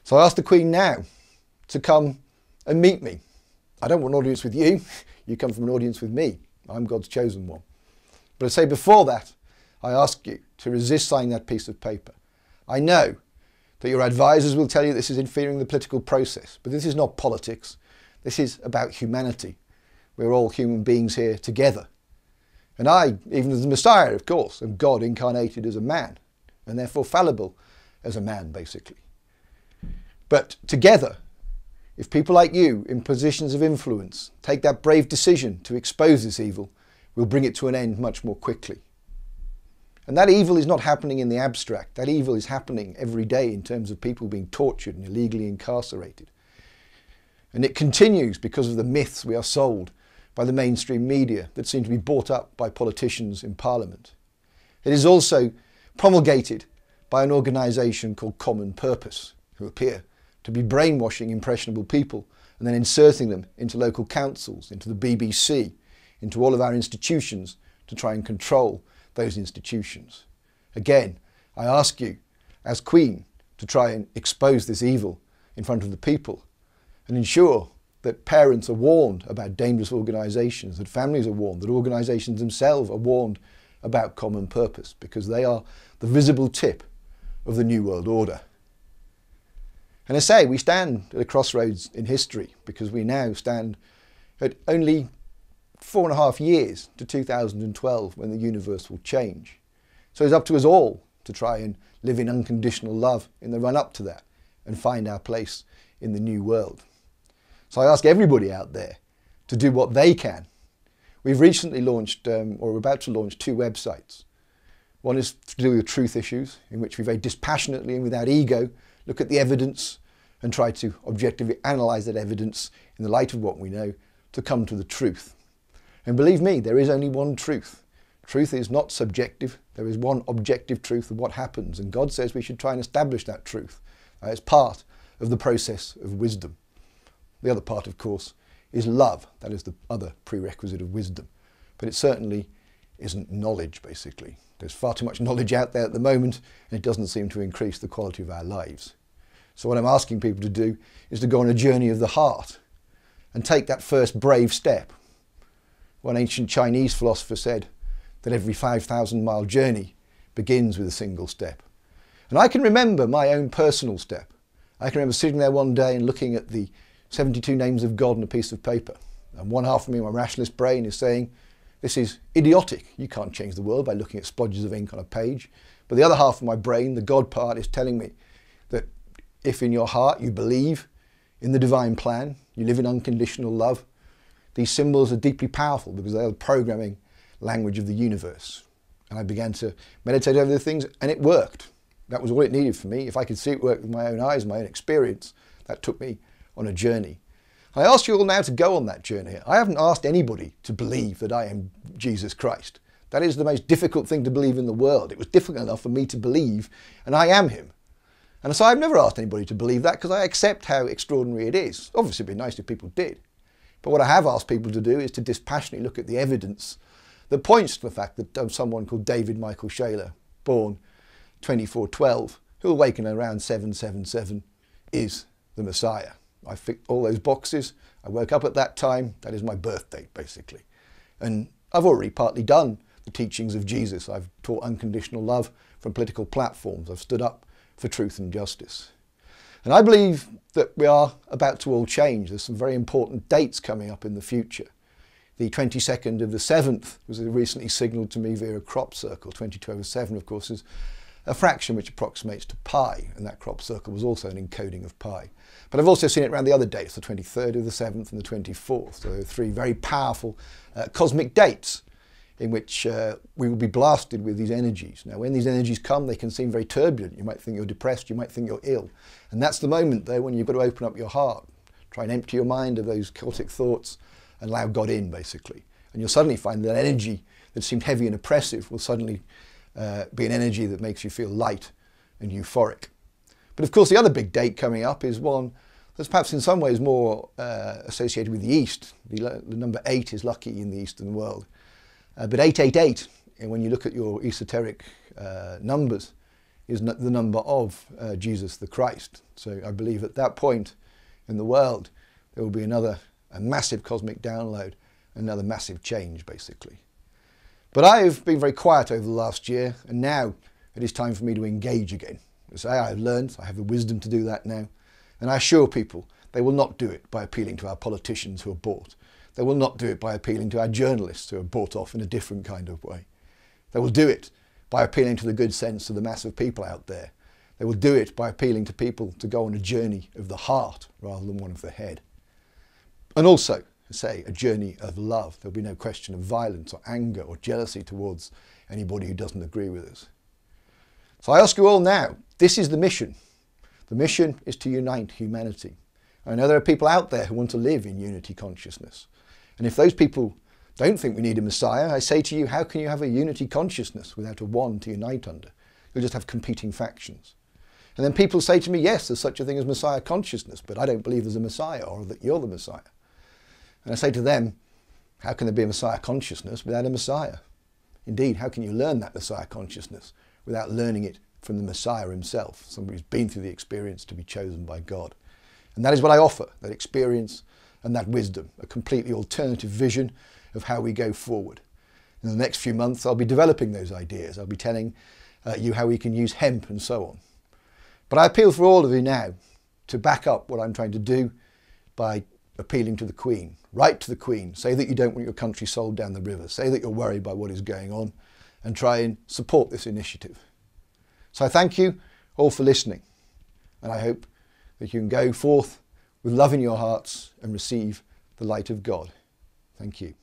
So I asked the Queen now to come and meet me. I don't want an audience with you. You come from an audience with me. I'm God's chosen one. But I say before that, I ask you to resist signing that piece of paper. I know that your advisors will tell you this is interfering in the political process, but this is not politics. This is about humanity. We're all human beings here together. And I, even as the Messiah, of course, am God incarnated as a man, and therefore fallible as a man, basically. But together, if people like you in positions of influence take that brave decision to expose this evil, we'll bring it to an end much more quickly. And that evil is not happening in the abstract. That evil is happening every day in terms of people being tortured and illegally incarcerated. And it continues because of the myths we are sold by the mainstream media that seem to be bought up by politicians in Parliament. It is also promulgated by an organisation called Common Purpose, who appear to be brainwashing impressionable people and then inserting them into local councils, into the BBC, into all of our institutions to try and control those institutions. Again, I ask you, as Queen, to try and expose this evil in front of the people and ensure that parents are warned about dangerous organisations, that families are warned, that organisations themselves are warned about Common Purpose, because they are the visible tip of the New World Order. And I say, we stand at a crossroads in history because we now stand at only 4.5 years to 2012 when the universe will change. So it's up to us all to try and live in unconditional love in the run up to that and find our place in the new world. So I ask everybody out there to do what they can. We've recently launched, or we're about to launch, 2 websites. One is to do with truth issues, in which we very dispassionately and without ego look at the evidence and try to objectively analyse that evidence in the light of what we know to come to the truth. And believe me, there is only one truth. Truth is not subjective. There is one objective truth of what happens, and God says we should try and establish that truth as part of the process of wisdom. The other part, of course, is love. That is the other prerequisite of wisdom. But it certainly isn't knowledge, basically. There's far too much knowledge out there at the moment, and it doesn't seem to increase the quality of our lives. So what I'm asking people to do is to go on a journey of the heart and take that first brave step. One ancient Chinese philosopher said that every 5,000-mile journey begins with a single step. And I can remember my own personal step. I can remember sitting there one day and looking at the 72 names of God on a piece of paper. And one half of me, my rationalist brain, is saying, this is idiotic. You can't change the world by looking at splodges of ink on a page. But the other half of my brain, the God part, is telling me that if in your heart you believe in the divine plan, you live in unconditional love, these symbols are deeply powerful because they are the programming language of the universe. And I began to meditate over the things, and it worked. That was all it needed for me. If I could see it work with my own eyes, my own experience, that took me on a journey. I ask you all now to go on that journey. I haven't asked anybody to believe that I am Jesus Christ. That is the most difficult thing to believe in the world. It was difficult enough for me to believe, and I am him. And so I've never asked anybody to believe that because I accept how extraordinary it is. Obviously it'd be nice if people did. But what I have asked people to do is to dispassionately look at the evidence that points to the fact that someone called David Michael Shayler, born 2412, who awakened around 777, is the Messiah. I ticked all those boxes. I woke up at that time. That is my birth date, basically. And I've already partly done the teachings of Jesus. I've taught unconditional love from political platforms. I've stood up for truth and justice. And I believe that we are about to all change. There's some very important dates coming up in the future. The 22nd of the 7th was recently signalled to me via a crop circle. 22/7, of course, is a fraction which approximates to pi, and that crop circle was also an encoding of pi. But I've also seen it around the other dates, the 23rd of the 7th and the 24th. So there are 3 very powerful cosmic dates in which we will be blasted with these energies. Now, when these energies come, they can seem very turbulent. You might think you're depressed, you might think you're ill. And that's the moment, though, when you've got to open up your heart. Try and empty your mind of those chaotic thoughts and allow God in, basically. And you'll suddenly find that energy that seemed heavy and oppressive will suddenly be an energy that makes you feel light and euphoric. But of course the other big date coming up is one that's perhaps in some ways more associated with the East. The number 8 is lucky in the Eastern world. But 888, and when you look at your esoteric numbers, is the number of Jesus the Christ. So I believe at that point in the world, there will be a massive cosmic download, another massive change, basically. But I've been very quiet over the last year, and now it is time for me to engage again. As I've learned, I have the wisdom to do that now, and I assure people they will not do it by appealing to our politicians who are bought. They will not do it by appealing to our journalists who are bought off in a different kind of way. They will do it by appealing to the good sense of the mass of people out there. They will do it by appealing to people to go on a journey of the heart rather than one of the head. And also, say, a journey of love. There'll be no question of violence or anger or jealousy towards anybody who doesn't agree with us. So I ask you all now, this is the mission. The mission is to unite humanity. I know there are people out there who want to live in unity consciousness. And if those people don't think we need a Messiah, I say to you, how can you have a unity consciousness without a one to unite under? You'll just have competing factions. And then people say to me, yes, there's such a thing as Messiah consciousness, but I don't believe there's a Messiah or that you're the Messiah. And I say to them, how can there be a Messiah consciousness without a Messiah? Indeed, how can you learn that Messiah consciousness without learning it from the Messiah himself, somebody who's been through the experience to be chosen by God? And that is what I offer, that experience and that wisdom, a completely alternative vision of how we go forward. In the next few months, I'll be developing those ideas. I'll be telling you how we can use hemp and so on. But I appeal for all of you now to back up what I'm trying to do by appealing to the Queen. Write to the Queen. Say that you don't want your country sold down the river. Say that you're worried by what is going on and try and support this initiative. So I thank you all for listening, and I hope that you can go forth with love in your hearts and receive the light of God. Thank you.